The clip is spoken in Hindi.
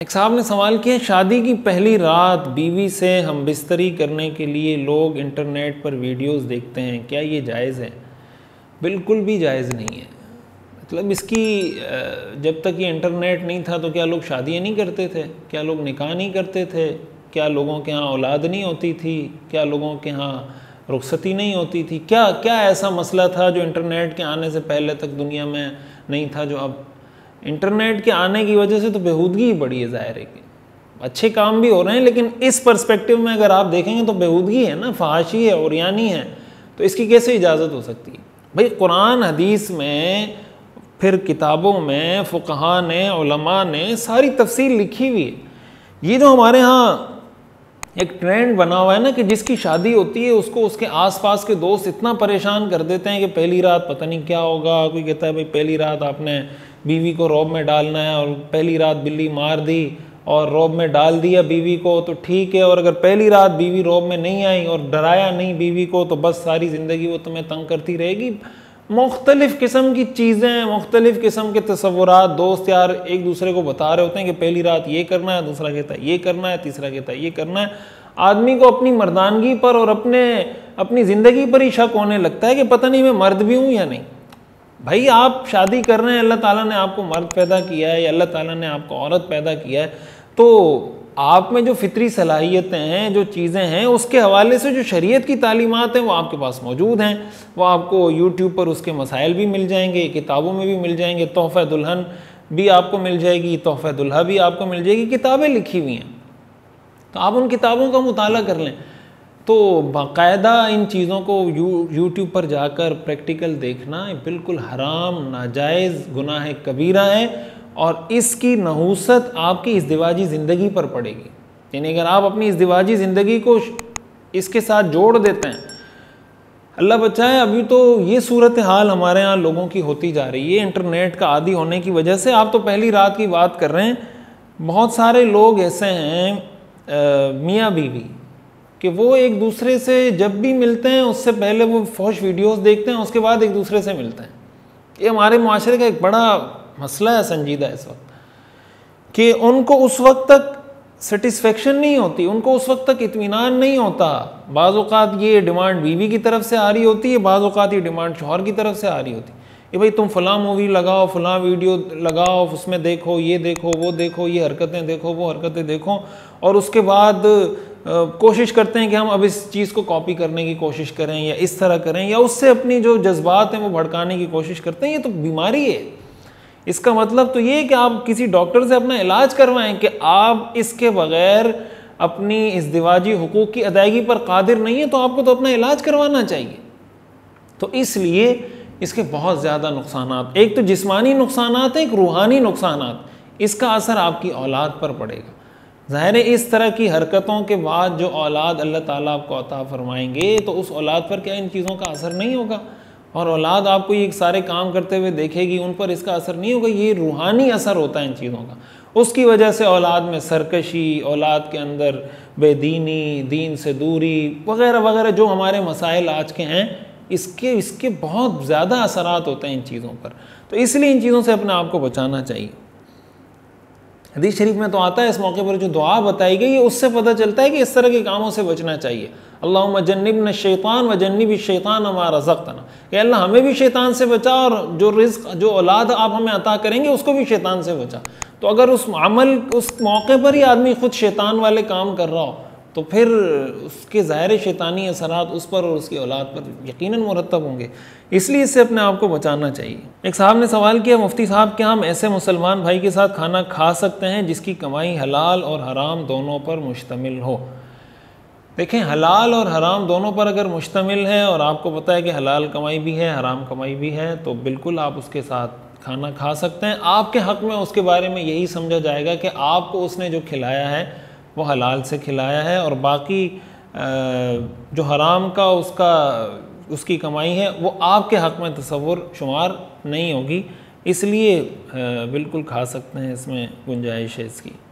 एक साहब ने सवाल किया, शादी की पहली रात बीवी से हम बिस्तरी करने के लिए लोग इंटरनेट पर वीडियोस देखते हैं, क्या ये जायज़ है? बिल्कुल भी जायज़ नहीं है। मतलब इसकी जब तक ये इंटरनेट नहीं था तो क्या लोग शादियाँ नहीं करते थे? क्या लोग निकाह नहीं करते थे? क्या लोगों के यहाँ औलाद नहीं होती थी? क्या लोगों के यहाँ रुखसती नहीं होती थी? क्या क्या ऐसा मसला था जो इंटरनेट के आने से पहले तक दुनिया में नहीं था, जो अब इंटरनेट के आने की वजह से तो बेहूदगी ही बढ़ी है। ज़ाहिर है कि अच्छे काम भी हो रहे हैं, लेकिन इस पर्सपेक्टिव में अगर आप देखेंगे तो बेहूदगी है ना, फहाशी है, औरियानी है, तो इसकी कैसे इजाज़त हो सकती है? भाई कुरान हदीस में, फिर किताबों में, फ़ुक़हा ने, उलमा ने सारी तफसील लिखी हुई है। ये जो हमारे यहाँ एक ट्रेंड बना हुआ है ना कि जिसकी शादी होती है उसको उसके आसपास के दोस्त इतना परेशान कर देते हैं कि पहली रात पता नहीं क्या होगा। कोई कहता है भाई पहली रात आपने बीवी को रौब में डालना है, और पहली रात बिल्ली मार दी और रौब में डाल दिया बीवी को तो ठीक है, और अगर पहली रात बीवी रौब में नहीं आई और डराया नहीं बीवी को तो बस सारी ज़िंदगी वो तुम्हें तंग करती रहेगी। मुख्तलिफ़ किस्म की चीज़ें, मुख्तलिफ़ किस्म के तसव्वुरात दोस्त यार एक दूसरे को बता रहे होते हैं कि पहली रात ये करना है, दूसरा कहता है ये करना है, तीसरा कहता है ये करना है। आदमी को अपनी मर्दानगी पर और अपनी ज़िंदगी पर ही शक होने लगता है कि पता नहीं मैं मर्द भी हूँ या नहीं। भाई आप शादी कर रहे हैं, अल्लाह ताला ने आपको मर्द पैदा किया है या अल्लाह ताला ने आपको औरत पैदा किया है, तो आप में जो फितरी सलाहियतें हैं, जो चीज़ें हैं, उसके हवाले से जो शरीयत की तालीमात हैं वो आपके पास मौजूद हैं। वो आपको यूट्यूब पर उसके मसाइल भी मिल जाएंगे, किताबों में भी मिल जाएंगे, तोहफ़ा दुल्हन भी आपको मिल जाएगी, तोहफ़ा दुल्हा भी आपको मिल जाएगी, किताबें लिखी हुई हैं। तो आप उन किताबों का मुताला कर लें। तो बाकायदा इन चीज़ों को यूट्यूब पर जाकर प्रैक्टिकल देखना बिल्कुल हराम, नाजायज़, गुनाह कबीरा है, और इसकी नहूसत आपकी इज़्दिवाजी ज़िंदगी पर पड़ेगी। यानी अगर आप अपनी इज़्दिवाजी ज़िंदगी को इसके साथ जोड़ देते हैं, अल्लाह बचाए, अभी तो ये सूरत हाल हमारे यहाँ लोगों की होती जा रही है इंटरनेट का आदी होने की वजह से। आप तो पहली रात की बात कर रहे हैं, बहुत सारे लोग ऐसे हैं मियाँ बीवी कि वो एक दूसरे से जब भी मिलते हैं उससे पहले वो फौश वीडियोस देखते हैं, उसके बाद एक दूसरे से मिलते हैं। ये हमारे माशरे का एक बड़ा मसला है, संजीदा इस वक्त, कि उनको उस वक्त तक सेटिस्फेक्शन नहीं होती, उनको उस वक्त तक इत्मीनान नहीं होता। बाज़ औक़ात ये डिमांड बीवी की तरफ से आ रही होती है, बाज़ औक़ात ये डिमांड शौहर की तरफ से आ रही होती है कि भाई तुम फ़लाँ मूवी लगाओ, फ़लाँ वीडियो लगाओ, उसमें देखो, ये देखो, वो देखो, ये हरकतें देखो, वो हरकतें देखो, और उसके बाद कोशिश करते हैं कि हम अब इस चीज़ को कॉपी करने की कोशिश करें या इस तरह करें, या उससे अपनी जो जज्बात हैं वो भड़काने की कोशिश करते हैं। ये तो बीमारी है। इसका मतलब तो ये है कि आप किसी डॉक्टर से अपना इलाज करवाएं कि आप इसके बग़ैर अपनी इज़्दिवाजी हुकूक की अदायगी पर कादिर नहीं है, तो आपको तो अपना इलाज करवाना चाहिए। तो इसलिए इसके बहुत ज़्यादा नुकसानात, एक तो जिस्मानी नुकसानात, एक रूहानी नुकसानात, इसका असर आपकी औलाद पर पड़ेगा। ज़ाहिर है इस तरह की हरकतों के बाद जो औलाद अल्लाह ताला आपको अता फरमाएंगे, तो उस औलाद पर क्या इन चीज़ों का असर नहीं होगा, और औलाद आपको ये सारे काम करते हुए देखेगी, उन पर इसका असर नहीं होगा। ये रूहानी असर होता है इन चीज़ों का। उसकी वजह से औलाद में सरकशी, औलाद के अंदर बेदीनी, दीन से दूरी वगैरह वगैरह जो हमारे मसाइल आज के हैं, इसके बहुत ज़्यादा असरात होते हैं इन चीज़ों पर। तो इसलिए इन चीज़ों से अपने आप को बचाना चाहिए। हदीस शरीफ में तो आता है, इस मौके पर जो दुआ बताई गई है उससे पता चलता है कि इस तरह के कामों से बचना चाहिए। अल्लाहुम्मा जन्निबना शैतान व जन्निबि शैतान मा रज़क़तना, कि अल्लाह हमें भी शैतान से बचा, और जो रिज़्क़, जो औलाद आप हमें अता करेंगे उसको भी शैतान से बचा। तो अगर उस मौके पर ही आदमी खुद शैतान वाले काम कर रहा हो, तो फिर उसके ज़ाहिर शैतानी असरात उस पर और उसकी औलाद पर यकीनन मुरतब होंगे। इसलिए इससे अपने आप को बचाना चाहिए। एक साहब ने सवाल किया, मुफ्ती साहब क्या हम ऐसे मुसलमान भाई के साथ खाना खा सकते हैं जिसकी कमाई हलाल और हराम दोनों पर मुश्तमिल हो? देखें, हलाल और हराम दोनों पर अगर मुश्तमिल है और आपको पता है कि हलाल कमाई भी है, हराम कमाई भी है, तो बिल्कुल आप उसके साथ खाना खा सकते हैं। आपके हक़ में उसके बारे में यही समझा जाएगा कि आपको उसने जो खिलाया है वो हलाल से खिलाया है, और बाकी जो हराम का उसकी कमाई है वो आपके हक़ में तसव्वुर शुमार नहीं होगी। इसलिए बिल्कुल खा सकते हैं, इसमें गुंजाइश है इसकी।